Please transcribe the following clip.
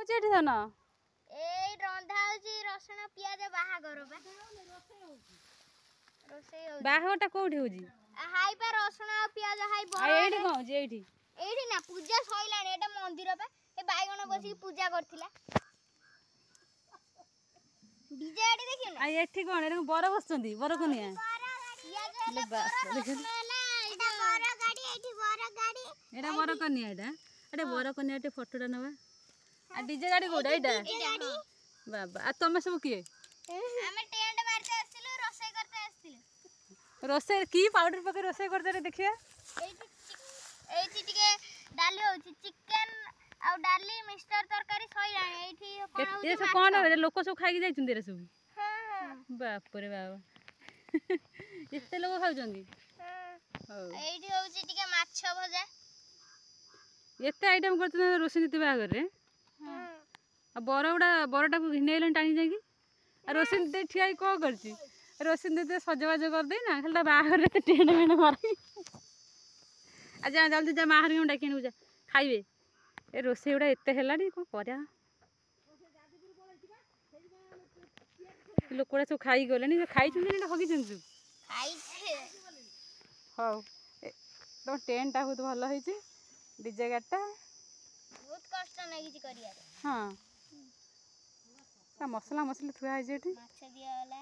होची एठी धन ए रंधा होची रसुण पियाज बाहागर बा रोसे होची बाहागरटा कोठी होची हाई पे रसुण पियाज हाई आ एठी कोन होची एठी ना पूजा सइलानी एटा मंदिर बा ए बाईगण बसी पूजा करथिला डीजे गाड़ी देखियो ना आ एठी कोन एटा बर बसचंदी बर कनिया ले बस एटा बर कनिया एटा बर कनिया एटे फोटोटा नबा आ डीजे गाड़ी कोडा एटा बाबा आ तमे सब किए हमें टेंट मारते आसिलु रोसे करते आसिलु रोसे की पाउडर पके रोसे करते देखिए एठी टिके डाली होची चिकन आ डाली मिक्सचर तरकारी सइलानी एठी केते से कोन रे लोक सब खाई जाई चुंदी रे सब हां बाप रे बाबा एते लोग खाउ चंदी हां एठी होची टिके माछ भजा एते आइटम करते रोसे नीति बागर रे हां आ बरटा को घिनेलन टाणी जाकी आ रोसे नीति ठिया को करची रोसे नीति सजबाज कर दे ना खाली बागर रे टेंट मेन मारी आ जा जल्दी जा माहर के डाकी जा खाइबे ए रोसे उडा एते हेलाडी को करया लोकड़ा सब खाई गले खाई चुंदी ना हगी चुंदी खाई छे हाउ तो टेंट टा बहुत भलो होई छी डीजे गाटा बहुत कष्ट नहीं किछ करिया हां का मसला मसली थुआ है जेठी माछ दिया वाला